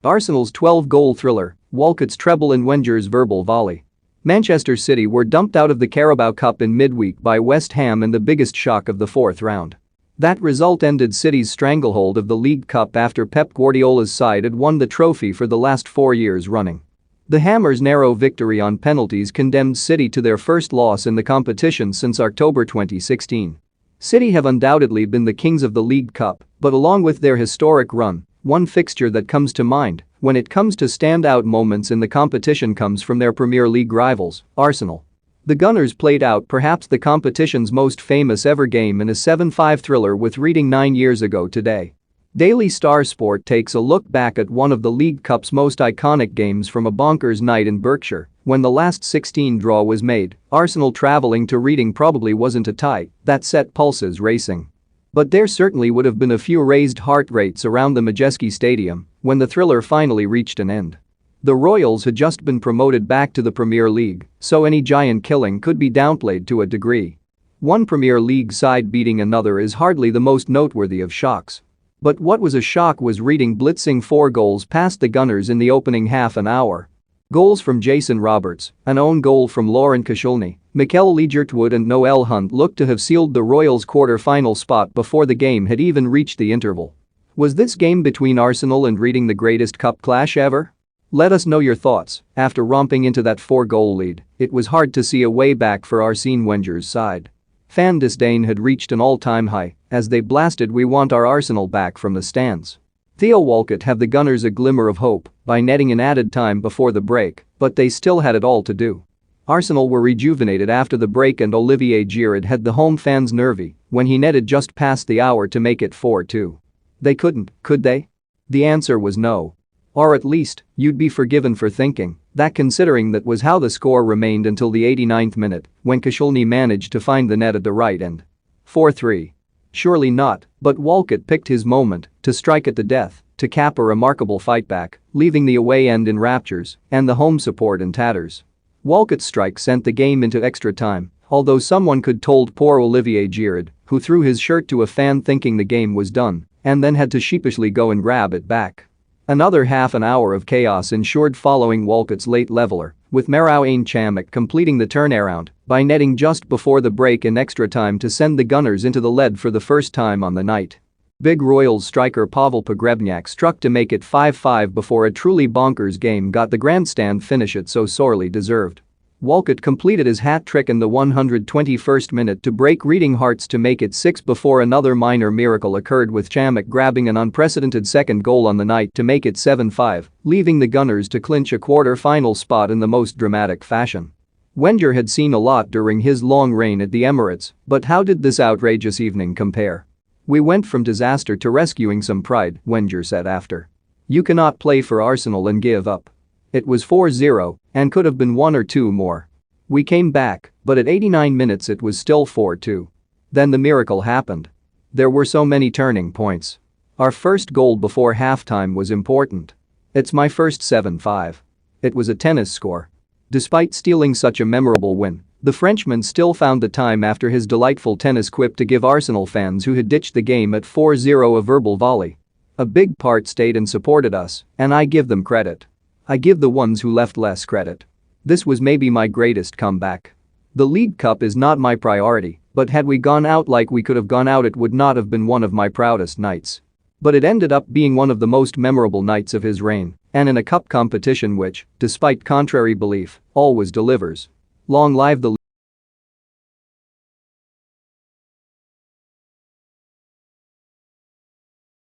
Arsenal's 12-goal thriller, Walcott's treble and Wengers' verbal volley. Manchester City were dumped out of the Carabao Cup in midweek by West Ham in the biggest shock of the fourth round. That result ended City's stranglehold of the League Cup after Pep Guardiola's side had won the trophy for the last 4 years running. The Hammers' narrow victory on penalties condemned City to their first loss in the competition since October 2016. City have undoubtedly been the kings of the League Cup, but along with their historic run, one fixture that comes to mind when it comes to standout moments in the competition comes from their Premier League rivals, Arsenal. The Gunners played out perhaps the competition's most famous ever game in a 7-5 thriller with Reading 9 years ago today. Daily Star Sport takes a look back at one of the League Cup's most iconic games from a bonkers night in Berkshire when the last 16 draw was made. Arsenal travelling to Reading probably wasn't a tie that set pulses racing. But there certainly would have been a few raised heart rates around the Majeski Stadium when the thriller finally reached an end. The Royals had just been promoted back to the Premier League, so any giant killing could be downplayed to a degree. One Premier League side beating another is hardly the most noteworthy of shocks. But what was a shock was Reading blitzing 4 goals past the Gunners in the opening half an hour. Goals from Jason Roberts, an own goal from Laurent Koscielny, Mikel Ligertwood and Noel Hunt looked to have sealed the Royals' quarter-final spot before the game had even reached the interval. Was this game between Arsenal and Reading the greatest cup clash ever? Let us know your thoughts. After romping into that 4-goal lead, it was hard to see a way back for Arsene Wenger's side. Fan disdain had reached an all-time high as they blasted "We want our Arsenal back" from the stands. Theo Walcott have the Gunners a glimmer of hope by netting an added time before the break, but they still had it all to do. Arsenal were rejuvenated after the break and Olivier Giroud had the home fans nervy when he netted just past the hour to make it 4-2. They couldn't, could they? The answer was no. Or at least, you'd be forgiven for thinking that, considering that was how the score remained until the 89th minute when Koscielny managed to find the net at the right end. 4-3. Surely not, but Walcott picked his moment to strike at the death to cap a remarkable fightback, leaving the away end in raptures and the home support in tatters. Walcott's strike sent the game into extra time, although someone could told poor Olivier Giroud, who threw his shirt to a fan thinking the game was done and then had to sheepishly go and grab it back. Another half an hour of chaos ensured following Walcott's late leveler, with Marouane Chamakh completing the turnaround by netting just before the break in extra time to send the Gunners into the lead for the first time on the night. Big Royals striker Pavel Pogrebnyak struck to make it 5-5 before a truly bonkers game got the grandstand finish it so sorely deserved. Walcott completed his hat-trick in the 121st minute to break Reading hearts to make it 6 before another minor miracle occurred with Chamakh grabbing an unprecedented second goal on the night to make it 7-5, leaving the Gunners to clinch a quarter-final spot in the most dramatic fashion. Wenger had seen a lot during his long reign at the Emirates, but how did this outrageous evening compare? "We went from disaster to rescuing some pride," Wenger said after. "You cannot play for Arsenal and give up. It was 4-0 and could have been 1 or 2 more. We came back, but at 89 minutes it was still 4-2. Then the miracle happened. There were so many turning points. Our first goal before halftime was important. It's my first 7-5. It was a tennis score." Despite stealing such a memorable win, the Frenchman still found the time after his delightful tennis quip to give Arsenal fans who had ditched the game at 4-0 a verbal volley. "A big part stayed and supported us, and I give them credit. I give the ones who left less credit. This was maybe my greatest comeback. The League Cup is not my priority, but had we gone out like we could have gone out, it would not have been one of my proudest nights. But it ended up being one of the most memorable nights of his reign, and in a cup competition which, despite contrary belief, always delivers. Long live the